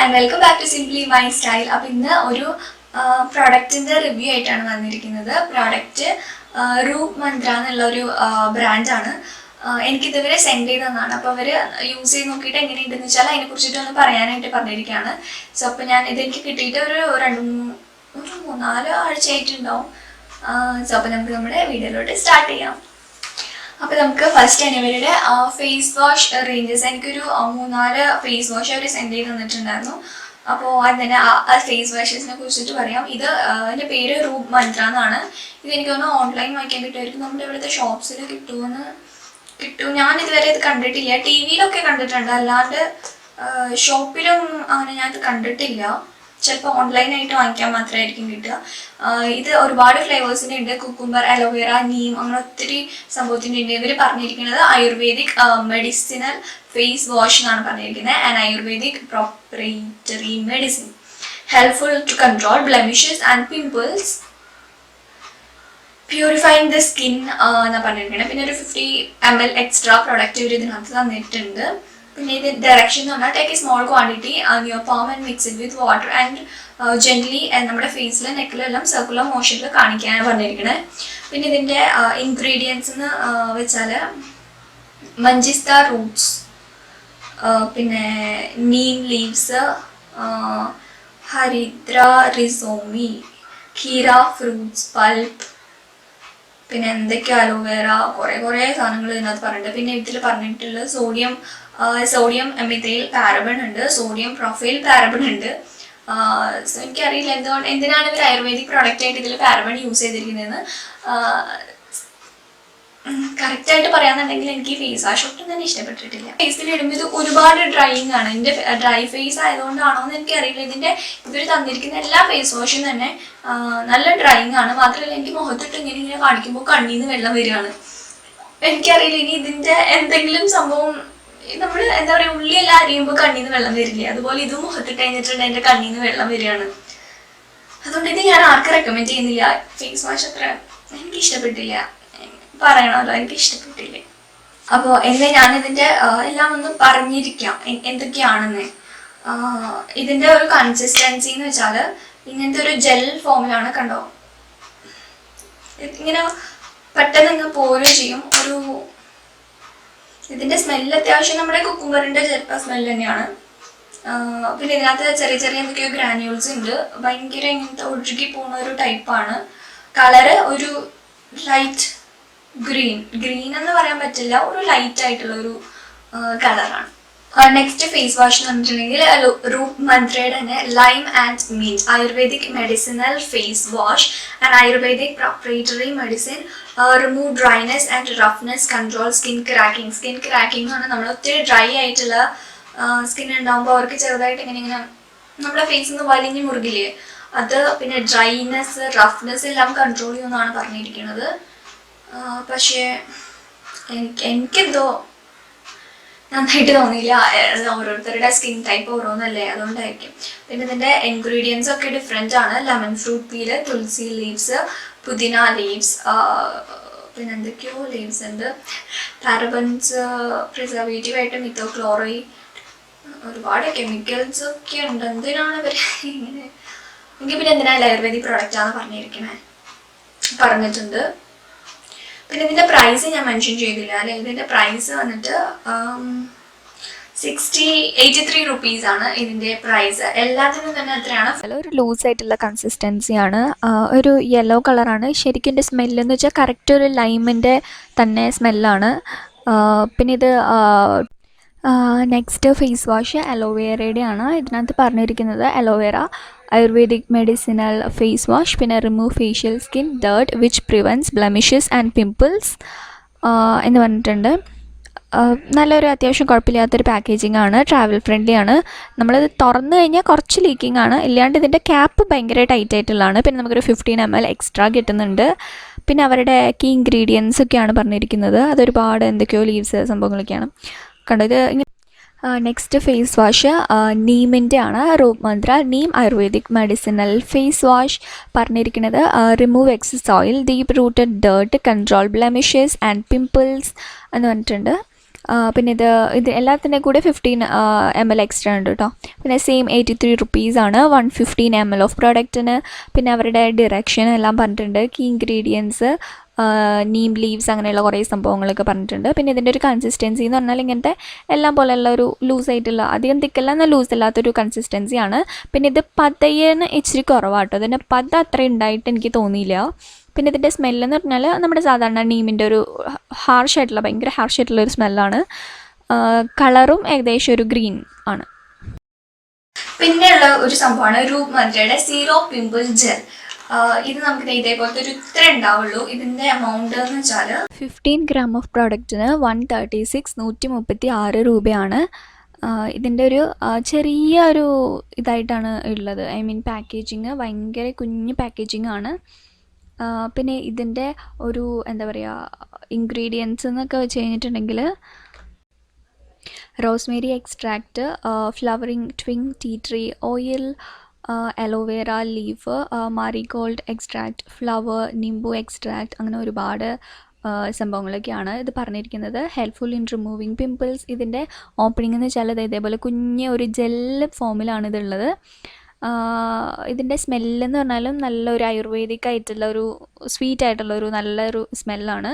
and welcome back to SimplyMyStyle. അപ്പോൾ ഇന്ന് ഒരു പ്രൊഡക്റ്റിന്റെ റിവ്യൂ ആയിട്ടാണ് വന്നിരിക്കുന്നത്. പ്രൊഡക്റ്റ് റൂപ്പ് മന്ത്ര എന്നുള്ള ഒരു ബ്രാൻഡാണ്. എനിക്കിതുവരെ സെൻഡ് ചെയ്തതാണ്. അപ്പോൾ അവർ യൂസ് ചെയ്ത് നോക്കിയിട്ട് എങ്ങനെയുണ്ടെന്ന് വെച്ചാൽ അതിനെക്കുറിച്ചിട്ടൊന്ന് പറയാനായിട്ട് പറഞ്ഞിരിക്കുകയാണ്. സോ അപ്പോൾ ഞാൻ ഇതെനിക്ക് കിട്ടിയിട്ട് ഒരു 3-4 ആഴ്ചയായിട്ടുണ്ടാവും. സോ അപ്പോൾ നമുക്ക് നമ്മുടെ വീഡിയോയിലോട്ട് സ്റ്റാർട്ട് ചെയ്യാം. അപ്പോൾ നമുക്ക് ഫസ്റ്റ് തന്നെ ഇവരുടെ ഫേസ് വാഷ് റേഞ്ചസ് എനിക്കൊരു 3-4 ഫേസ് വാഷ് അവർ സെൻഡ് ചെയ്ത് തന്നിട്ടുണ്ടായിരുന്നു. അപ്പോൾ അതിന് ആ ഫേസ് വാഷസിനെ കുറിച്ചിട്ട് പറയാം. എൻ്റെ പേര് റൂപ്പ് മന്ത്ര എന്നാണ്. ഇതെനിക്ക് തോന്നുന്നു ഓൺലൈൻ വാങ്ങിക്കാൻ കിട്ടുമായിരിക്കും. നമ്മുടെ ഇവിടുത്തെ ഷോപ്സിൽ കിട്ടും. ഞാനിതുവരെ ഇത് കണ്ടിട്ടില്ല. ടി വിയിലൊക്കെ കണ്ടിട്ടുണ്ട്, അല്ലാണ്ട് ഷോപ്പിലും അങ്ങനെ ഞാൻ ഇത് കണ്ടിട്ടില്ല. ചിലപ്പോൾ ഓൺലൈനായിട്ട് വാങ്ങിക്കാൻ മാത്രമായിരിക്കും കിട്ടുക. ഇത് ഒരുപാട് ഫ്ലേവേഴ്സിൻ്റെ ഉണ്ട്. കുക്കുംബർ, അലോവേറ, നീം, അങ്ങനെ ഒത്തിരി സംഭവത്തിൻ്റെ ഉണ്ട്. ഇവർ പറഞ്ഞിരിക്കുന്നത് ആയുർവേദിക് മെഡിസിനൽ ഫേസ് വാഷ് എന്നാണ് പറഞ്ഞിരിക്കുന്നത്. And ayurvedic proprietary medicine helpful to control blemishes and pimples, purifying the skin എന്നാണ് പറഞ്ഞിരിക്കുന്നത്. പിന്നെ ഒരു 50 ml എക്സ്ട്രാ പ്രൊഡക്റ്റ് ഇവർ ഇതിനകത്ത് തന്നിട്ടുണ്ട്. പിന്നെ ഇത് ഡയറക്ഷൻ എന്ന് പറഞ്ഞാൽ take A small quantity on your palm and mix it with water and gently നമ്മുടെ ഫേസിലും നെക്കിലെല്ലാം സർക്കുലർ മോഷനിൽ കാണിക്കാനാണ് പറഞ്ഞിരിക്കുന്നത്. പിന്നെ ഇതിൻ്റെ ഇൻഗ്രീഡിയൻസ് എന്ന് വെച്ചാൽ മഞ്ചിസ്ത റൂട്ട്സ്, പിന്നെ നീം ലീവ്സ്, ഹരിദ്ര റിസോമി, കീര ഫ്രൂട്ട്സ് പൾപ്പ്, പിന്നെ എന്തൊക്കെയോ അലോവേറ, കുറേ സാധനങ്ങൾ ഇതിനകത്ത് പറഞ്ഞിട്ടുണ്ട്. പിന്നെ ഇതിൽ പറഞ്ഞിട്ടുള്ളത് സോഡിയം എമിഥൈൽ പാരബൺ ഉണ്ട്, സോഡിയം പ്രൊഫൈൽ പാരബൺ ഉണ്ട്. സോ എനിക്കറിയില്ല എന്തിനാണ് ഇവർ ആയുർവേദിക് പ്രോഡക്റ്റ് ആയിട്ട് ഇതിൽ പാരബൺ യൂസ് ചെയ്തിരിക്കുന്നതെന്ന്. കറക്റ്റായിട്ട് പറയാന്നുണ്ടെങ്കിൽ എനിക്ക് ഫേസ് വാഷ് ഒട്ടും തന്നെ ഇഷ്ടപ്പെട്ടിട്ടില്ല. ഫേസിൽ ഇടുമ്പോൾ ഇത് ഒരുപാട് ഡ്രൈയിങ് ആണ്. എൻ്റെ ഡ്രൈ ഫേസ് ആയതുകൊണ്ടാണോ എന്ന് എനിക്കറിയില്ല. ഇവർ തന്നിരിക്കുന്ന എല്ലാ ഫേസ് വാഷും തന്നെ നല്ല ഡ്രൈയിങ് ആണ്. മാത്രമല്ല എനിക്ക് മുഖത്തിട്ട് ഇങ്ങനെ കാണിക്കുമ്പോൾ കണ്ണിൽ നിന്ന് വെള്ളം വരികയാണ്. എനിക്കറിയില്ല ഇനി ഇതിൻ്റെ എന്തെങ്കിലും സംഭവം, നമ്മൾ എന്താ പറയുക, ഉള്ളിയെല്ലാം അരിയുമ്പോൾ കണ്ണിൽ നിന്ന് വെള്ളം വരില്ലേ, അതുപോലെ ഇത് മുഖത്തിട്ട് കഴിഞ്ഞിട്ടുണ്ട് എൻ്റെ കണ്ണിൽ നിന്ന് വെള്ളം വരികയാണ്. അതുകൊണ്ട് ഇത് ഞാൻ ആർക്കും റെക്കമെൻഡ് ചെയ്യുന്നില്ല. ഫേസ് വാഷ് അത്ര എനിക്ക് ഇഷ്ടപ്പെട്ടില്ല, പറയണമല്ലോ, എനിക്ക് ഇഷ്ടപ്പെട്ടില്ല. അപ്പോൾ ഞാനിതിൻ്റെ എല്ലാം ഒന്ന് പറഞ്ഞിരിക്കാം എന്തൊക്കെയാണെന്ന്. ഇതിൻ്റെ ഒരു കൺസിസ്റ്റൻസി എന്ന് വെച്ചാൽ ഇങ്ങനത്തെ ഒരു ജെൽ ഫോമിലാണ്. കണ്ടോ, ഇങ്ങനെ പെട്ടെന്ന് ഇങ്ങ് പോരുകയും ചെയ്യും. ഇതിൻ്റെ സ്മെല്ല് അത്യാവശ്യം നമ്മുടെ കുക്കുംബറിൻ്റെ ചിലപ്പോൾ സ്മെല്ല് തന്നെയാണ്. പിന്നെ ഇതിനകത്ത് ചെറിയ എന്തൊക്കെയോ ഗ്രാനുവൽസ് ഉണ്ട്. ഭയങ്കര ഇങ്ങനത്തെ ഒഴുകി പോകുന്ന ഒരു ടൈപ്പാണ്. കളറ് ഒരു ലൈറ്റ് ഗ്രീൻ എന്ന് പറയാൻ പറ്റില്ല, ഒരു ലൈറ്റ് ആയിട്ടുള്ള ഒരു കളറാണ്. നെക്സ്റ്റ് ഫേസ് വാഷ് എന്ന് പറഞ്ഞിട്ടുണ്ടെങ്കിൽ റൂപ്പ് മന്ത്രയുടെ തന്നെ lime and mint ayurvedic medicinal face wash and ayurvedic proprietary medicine remove dryness and roughness, control skin cracking. Skin cracking എന്ന് പറഞ്ഞാൽ നമ്മൾ ഒത്തിരി ഡ്രൈ ആയിട്ടുള്ള സ്കിൻ ഉണ്ടാകുമ്പോൾ അവർക്ക് ചെറുതായിട്ട് ഇങ്ങനെ നമ്മുടെ ഫേസിൽ നിന്ന് വലിഞ്ഞ് മുറുകില്ലേ, അത് പിന്നെ ഡ്രൈനെസ് റഫ്നെസ് എല്ലാം കൺട്രോൾ ചെയ്യുമെന്നാണ് പറഞ്ഞിരിക്കുന്നത്. പക്ഷേ എനിക്കെന്തോ നന്നായിട്ട് തോന്നിയില്ല. ഓരോരുത്തരുടെ സ്കിൻ ടൈപ്പ് ഓരോന്നല്ലേ, അതുകൊണ്ടായിരിക്കും. പിന്നെ ഇതിൻ്റെ ഇൻഗ്രീഡിയൻസ് ഒക്കെ ഡിഫറെൻ്റ് ആണ്. ലെമൺ ഫ്രൂട്ട് പീല്, തുളസി ലീവ്സ്, പുതിന ലീവ്സ്, പിന്നെ എന്തൊക്കെയോ ലീവ്സ് ഉണ്ട്, പാരബൻസ്, പ്രിസർവേറ്റീവ് ആയിട്ട് മിത്തോക്ലോറൈഡ്, ഒരുപാട് കെമിക്കൽസ് ഒക്കെ ഉണ്ട്. എന്തിനാണ് ഇവർ ഇങ്ങനെ? എനിക്ക് പിന്നെ എന്തിനാണ് ആയുർവേദിക് പ്രോഡക്റ്റാണെന്ന് പറഞ്ഞിട്ടുണ്ട്. പിന്നെ ഇതിൻ്റെ പ്രൈസ് ഞാൻ മെൻഷൻ ചെയ്തില്ല അല്ലേ. ഇതിൻ്റെ പ്രൈസ് വന്നിട്ട് 83 റുപ്പീസാണ് ഇതിൻ്റെ പ്രൈസ്. എല്ലാത്തിനും തന്നെ എത്രയാണ്? ഒരു ലൂസായിട്ടുള്ള കൺസിസ്റ്റൻസിയാണ്, ഒരു യെല്ലോ കളറാണ്. ശരിക്കും എൻ്റെ സ്മെല്ലെന്ന് വെച്ചാൽ കറക്റ്റ് ഒരു ലൈമിൻ്റെ തന്നെ സ്മെല്ലാണ്. പിന്നെ ഇത് നെക്സ്റ്റ് ഫേസ് വാഷ് അലോവേറയുടെ ആണ്. ഇതിനകത്ത് പറഞ്ഞിരിക്കുന്നത് aloe vera ayurvedic medicinal face wash, പിന്നെ remove facial skin dirt which prevents blemishes and pimples എന്ന് പറഞ്ഞിട്ടുണ്ട്. നല്ലൊരു അത്യാവശ്യം കുഴപ്പമില്ലാത്തൊരു പാക്കേജിംഗ് ആണ്, ട്രാവൽ ഫ്രണ്ട്ലി ആണ്. നമ്മളിത് തുറന്നു കഴിഞ്ഞാൽ കുറച്ച് ലീക്കിംഗ് ആണ്, ഇല്ലാണ്ട് ഇതിൻ്റെ ക്യാപ്പ് ഭയങ്കര ടൈറ്റ് ആയിട്ടുള്ളതാണ്. പിന്നെ നമുക്കൊരു 15 ml എക്സ്ട്രാ കിട്ടുന്നുണ്ട്. പിന്നെ അവരുടെ കീ ഇൻഗ്രീഡിയൻസ് ഒക്കെയാണ് പറഞ്ഞിരിക്കുന്നത്. അതൊരുപാട് എന്തൊക്കെയോ ലീവ്സ് സംഭവങ്ങളൊക്കെയാണ്. കണ്ടോ, ഇത് നെക്സ്റ്റ് ഫേസ് വാഷ് നീമിൻ്റെ ആണ്. Roop Mantra neem ayurvedic medicinal face wash പറഞ്ഞിരിക്കുന്നത് remove excess oil, deep rooted dirt, control blemishes and pimples എന്ന് പറഞ്ഞിട്ടുണ്ട്. പിന്നെ ഇത് എല്ലാത്തിൻ്റെ കൂടെ 15 ml എക്സ്ട്രാ ഉണ്ട് കേട്ടോ. പിന്നെ സെയിം 83 റുപ്പീസാണ് 115 ml ഓഫ് പ്രോഡക്റ്റിന്. പിന്നെ അവരുടെ ഡിറക്ഷൻ എല്ലാം പറഞ്ഞിട്ടുണ്ട്. കീ ഇൻഗ്രീഡിയൻസ്, നീം ലീവ്സ്, അങ്ങനെയുള്ള കുറേ സംഭവങ്ങളൊക്കെ പറഞ്ഞിട്ടുണ്ട്. പിന്നെ ഇതിൻ്റെ ഒരു കൺസിസ്റ്റൻസി എന്ന് പറഞ്ഞാൽ ഇങ്ങനത്തെ എല്ലാം പോലെയുള്ള ഒരു ലൂസായിട്ടുള്ള, അധികം തിക്കല്ല എന്നാൽ ലൂസ് അല്ലാത്തൊരു കൺസിസ്റ്റൻസിയാണ്. പിന്നെ ഇത് പതയെന്ന് ഇച്ചിരി കുറവാട്ടോ. ഇതിൻ്റെ പത അത്ര ഉണ്ടായിട്ട് എനിക്ക് തോന്നിയില്ല. പിന്നെ ഇതിൻ്റെ സ്മെല്ലെന്ന് പറഞ്ഞാൽ നമ്മുടെ സാധാരണ നീമിൻ്റെ ഒരു ഹാർഷായിട്ടുള്ള, ഭയങ്കര ഹാർഷായിട്ടുള്ള ഒരു സ്മെല്ലാണ്. കളറും ഏകദേശം ഒരു ഗ്രീൻ ആണ്. പിന്നെയുള്ള ഒരു സംഭവമാണ് റൂപ്പ് മന്ത്രയുടെ സീറോ പിമ്പിൾ ജെൽ. ഇത് നമുക്ക് ഇതേപോലത്തെ ഒരു ഇത്ര ഉണ്ടാവുള്ളൂ. ഇതിൻ്റെ എമൗണ്ട് എന്ന് വെച്ചാൽ 15 ഗ്രാം ഓഫ് പ്രോഡക്റ്റിന് 136 രൂപയാണ്. ഇതിൻ്റെ ഒരു ചെറിയ ഒരു ഇതായിട്ടാണ് ഉള്ളത്. ഐ മീൻ പാക്കേജിങ് ഭയങ്കര കുഞ്ഞ് പാക്കേജിങ് ആണ്. പിന്നെ ഇതിൻ്റെ ഒരു എന്താ പറയുക, ഇൻഗ്രീഡിയൻസ് എന്നൊക്കെ വെച്ച് കഴിഞ്ഞിട്ടുണ്ടെങ്കിൽ rosemary extract, flavouring twig tea tree oil, aloe vera leaf, marigold extract, flower, nimbu extract, അങ്ങനെ ഒരുപാട് സംഭവങ്ങളൊക്കെയാണ് ഇത് പറഞ്ഞിരിക്കുന്നത്. Helpful in removing pimples. ഇതിൻ്റെ ഓപ്പണിംഗ് എന്ന് വെച്ചാൽ ഇതേപോലെ കുഞ്ഞ് ഒരു ജെല്ല് ഫോമിലാണ് ഇതുള്ളത്. ഇതിൻ്റെ സ്മെല്ലെന്ന് പറഞ്ഞാലും നല്ലൊരു ആയുർവേദിക് ആയിട്ടുള്ള ഒരു സ്വീറ്റ് ആയിട്ടുള്ള ഒരു നല്ലൊരു സ്മെല്ലാണ്.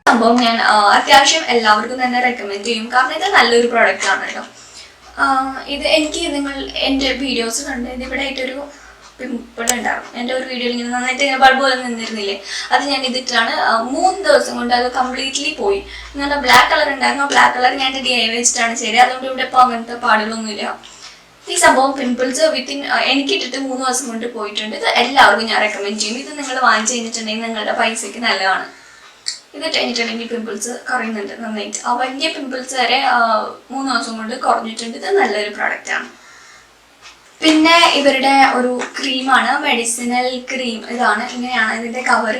സംഭവം ഞാൻ അത്യാവശ്യം എല്ലാവർക്കും തന്നെ റെക്കമെൻഡ് ചെയ്യും, കാരണം ഇത് നല്ലൊരു പ്രോഡക്റ്റ് ആണ് കേട്ടോ. ഇത് എനിക്ക് നിങ്ങൾ എൻ്റെ വീഡിയോസ് കണ്ട് ഇത് ഇവിടെ ആയിട്ടൊരു പിമ്പിൾ ഉണ്ടാകും. എൻ്റെ ഒരു വീഡിയോയിൽ ഇങ്ങനെ നന്നായിട്ട് ബൾബ് പോലെ നിന്നിരുന്നില്ലേ, അത് ഞാൻ ഇതിട്ടാണ് 3 ദിവസം കൊണ്ട് അത് കംപ്ലീറ്റ്ലി പോയി. നിങ്ങളുടെ ബ്ലാക്ക് കളർ ഉണ്ടായിരുന്നു, ആ ബ്ലാക്ക് കളർ ഞാൻ DIY വെച്ചിട്ടാണ് ചെയ്തത്. അതുകൊണ്ട് ഇവിടെ ഇപ്പോൾ അങ്ങനത്തെ പാടുകളൊന്നുമില്ല. ഈ സംഭവം പിമ്പിൾസ് എനിക്ക് ഇട്ടിട്ട് 3 ദിവസം കൊണ്ട് പോയിട്ടുണ്ട്. ഇത് എല്ലാവർക്കും ഞാൻ റെക്കമെൻഡ് ചെയ്യും. ഇത് നിങ്ങൾ വാങ്ങിച്ചു കഴിഞ്ഞിട്ടുണ്ടെങ്കിൽ നിങ്ങളുടെ പൈസയ്ക്ക് നല്ലതാണ്. ഇത് കഴിഞ്ഞിട്ടുണ്ടെങ്കിൽ പിമ്പിൾസ് കുറയുന്നുണ്ട് നന്നായിട്ട്. ആ വലിയ പിമ്പിൾസ് വരെ 3 ദിവസം കൊണ്ട് കുറഞ്ഞിട്ടുണ്ട്. ഇത് നല്ലൊരു പ്രോഡക്റ്റ് ആണ്. പിന്നെ ഇവരുടെ ഒരു ക്രീമാണ്, മെഡിസിനൽ ക്രീം. ഇതാണ്, ഇങ്ങനെയാണ് ഇതിന്റെ കവർ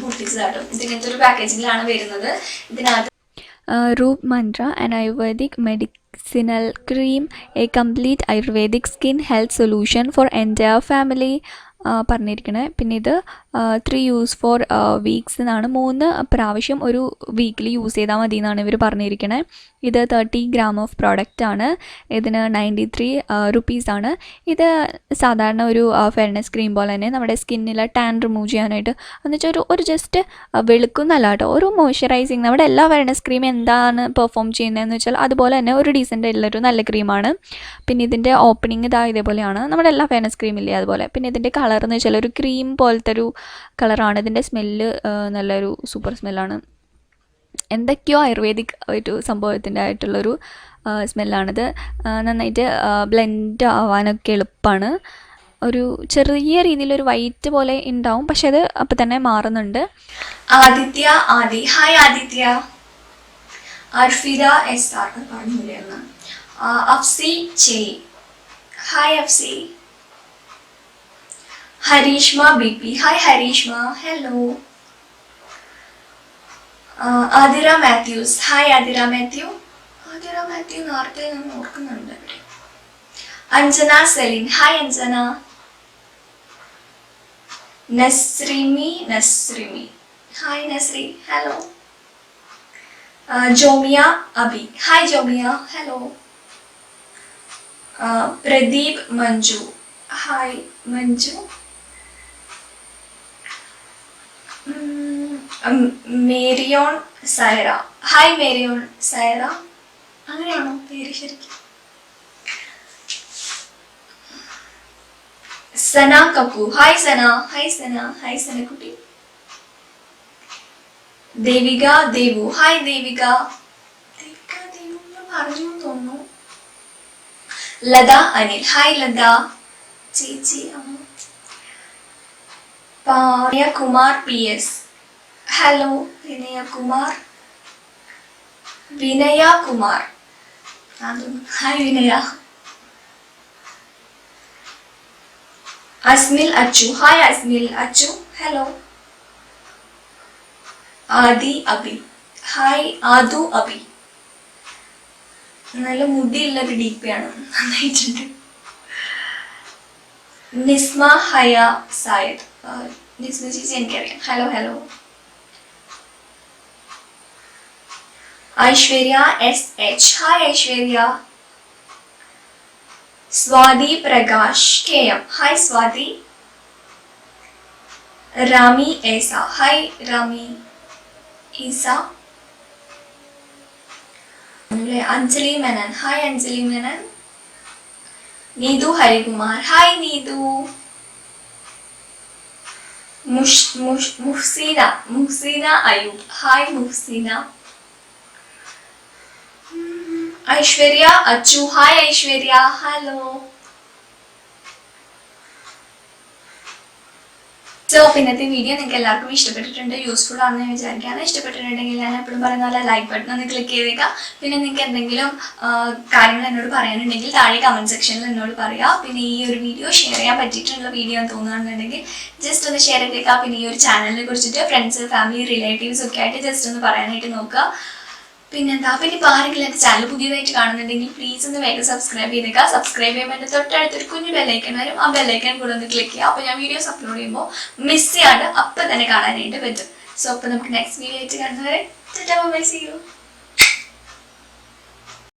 പൊട്ടിച്ചതായിട്ടും. ഇതിങ്ങനത്തെ ഒരു പാക്കേജിങ്ങിലാണ് വരുന്നത്. ഇതിനകത്ത് Roop Mantra, an Ayurvedic medicinal cream, a complete Ayurvedic skin health solution for entire family പറഞ്ഞിരിക്കണേ. പിന്നെ ഇത് 3 use for weeks എന്നാണ്. 3 പ്രാവശ്യം ഒരു വീക്കിലി യൂസ് ചെയ്താൽ മതി എന്നാണ് ഇവർ പറഞ്ഞിരിക്കണേ. ഇത് 30 ഗ്രാം ഓഫ് പ്രോഡക്റ്റ് ആണ്. ഇതിന് 93 റുപ്പീസാണ്. ഇത് സാധാരണ ഒരു ഫെയർനെസ് ക്രീം പോലെ തന്നെ നമ്മുടെ സ്കിന്നിലെ ടാൻ റിമൂവ് ചെയ്യാനായിട്ട്, എന്നുവെച്ചാൽ ഒരു ജസ്റ്റ് വെളുക്കുന്നല്ല കേട്ടോ, ഒരു മോയ്സ്ചറൈസിങ്. നമ്മുടെ എല്ലാ ഫെയർനെസ് ക്രീം എന്താണ് പെർഫോം ചെയ്യുന്നതെന്ന് വെച്ചാൽ അതുപോലെ തന്നെ ഒരു ഡീസൻ്റ് ആയിട്ടുള്ളൊരു നല്ല ക്രീമാണ്. പിന്നെ ഇതിൻ്റെ ഓപ്പണിങ് ഇതാ ഇതേപോലെയാണ്, നമ്മുടെ എല്ലാ ഫെയർനെസ് ക്രീമില്ലേ അതുപോലെ. പിന്നെ ഇതിൻ്റെ കളർ എന്ന് വെച്ചാൽ ഒരു ക്രീം പോലത്തെ ഒരു കളറാണ്. ഇതിൻ്റെ സ്മെല്ല് നല്ലൊരു സൂപ്പർ സ്മെല്ലാണ്. എന്തൊക്കെയോ ആയുർവേദിക് ഒരു സംഭവത്തിൻ്റെ ആയിട്ടുള്ളൊരു സ്മെല്ലാണിത്. നന്നായിട്ട് ബ്ലെൻഡ് ആവാനൊക്കെ എളുപ്പമാണ്. ഒരു ചെറിയ രീതിയിലൊരു വൈറ്റ് പോലെ ഉണ്ടാവും, പക്ഷെ അത് അപ്പം തന്നെ മാറുന്നുണ്ട്. ആദിത്യ ആദി, ഹായ് ആദിത്യ. അർഫിദ SR പറഞ്ഞില്ലായിരുന്നു. അഫ്സി ചേ, hi Afsi. Harishma BP, hi Harishma, hello. Athira Mathews, hi Athira Mathew. Athira Mathew നേരത്തെ ഞാൻ ഓർക്കുന്നുണ്ട് ഇവിടെ. Anjana Celine, hi Anjana. Nasrimi, hi Nasri, hello. Jomiya Abi, hi Jomiya, hello. Pradeep Manju, hi Manju. Marion Saira, hi Marion Saira, അങ്ങനെയാണോ പേര് ശരിക്കും? Sana Kappu, hi Sana, hi Sana, hi സനക്കുട്ടി. ദേവിക ദേവു, ഹായ് ദേവിക. ദേവു പറഞ്ഞു തോന്നുന്നു. ലത അനിൽ, ഹായ് ലത ചേച്ചി. Vinayakumar PS, hello Vinayakumar. Vinayakumar, hi Vinaya. Asmil Achu, hi Asmil Achu, hello. Aadi Abi, hi Aadu Abi. നല്ല മുടിയുള്ളൊരു DP ആണ്, നന്നായിട്ടുണ്ട്. നിസ്മ ഹയ സായിദ്, നിസ്മ ചേച്ചി എനിക്കറിയാം, hello hello. Aishwarya SH. Hi Aishwarya. Swati Prakash KM. Hi Swati. Rami Esa. Hi Rami Isa. Anjali Menon. Hi Anjali Menon. Needu Harikumar. Hi Needu. Muhsina Ayub. Hi Muhsina. Aishwarya Achu. Hi Aishwarya. Hello. So ഇന്നത്തെ video നിങ്ങൾക്ക് എല്ലാവർക്കും ഇഷ്ടപ്പെട്ടിട്ടുണ്ട്, useful ആണെന്ന് ഞാൻ വിചാരിക്കുകയാണ്. ഇഷ്ടപ്പെട്ടിട്ടുണ്ടെങ്കിൽ ഞാൻ എപ്പോഴും പറയുന്ന പോലെ ലൈക്ക് ബട്ടൺ ഒന്ന് ക്ലിക്ക് ചെയ്തേക്കാം. പിന്നെ നിങ്ങൾക്ക് എന്തെങ്കിലും കാര്യങ്ങൾ എന്നോട് പറയാനുണ്ടെങ്കിൽ താഴെ കമൻറ്റ് സെക്ഷനിൽ എന്നോട് പറയാം. പിന്നെ ഈ ഒരു വീഡിയോ ഷെയർ ചെയ്യാൻ പറ്റിയിട്ടുള്ള വീഡിയോ എന്ന് തോന്നുകയാണെന്നുണ്ടെങ്കിൽ ജസ്റ്റ് ഒന്ന് ഷെയർ ചെയ്തേക്കാം. പിന്നെ ഈ ഒരു ചാനലിനെ കുറിച്ചിട്ട് ഫ്രണ്ട്സ്, ഫാമിലി, റിലേറ്റീവ്സ് ഒക്കെ ആയിട്ട് ജസ്റ്റ് ഒന്ന് പറയാനായിട്ട് നോക്കുക. പിന്നെന്താ, പിന്നെ ഇപ്പോൾ ആരെങ്കിലും എൻ്റെ ചാനൽ പുതിയതായിട്ട് കാണുന്നുണ്ടെങ്കിൽ പ്ലീസ് ഒന്ന് വേഗം സബ്സ്ക്രൈബ് ചെയ്തേക്കാം. സബ്സ്ക്രൈബ് ചെയ്യുമ്പോൾ എൻ്റെ തൊട്ടടുത്തൊരു കുഞ്ഞു ബെല്ലൈക്കൺ വരും. ആ ബെല്ലൈക്കൺ കൂടെ ഒന്ന് ക്ലിക്ക് ചെയ്യുക. അപ്പോൾ ഞാൻ വീഡിയോസ് അപ്ലോഡ് ചെയ്യുമ്പോൾ മിസ് ചെയ്യാണ്ട് അപ്പം തന്നെ കാണാനായിട്ട് പറ്റും. സോ അപ്പോൾ നമുക്ക് നെക്സ്റ്റ് വീഡിയോ ആയിട്ട് കാണുന്നവരെ, ബൈ, സീ യു.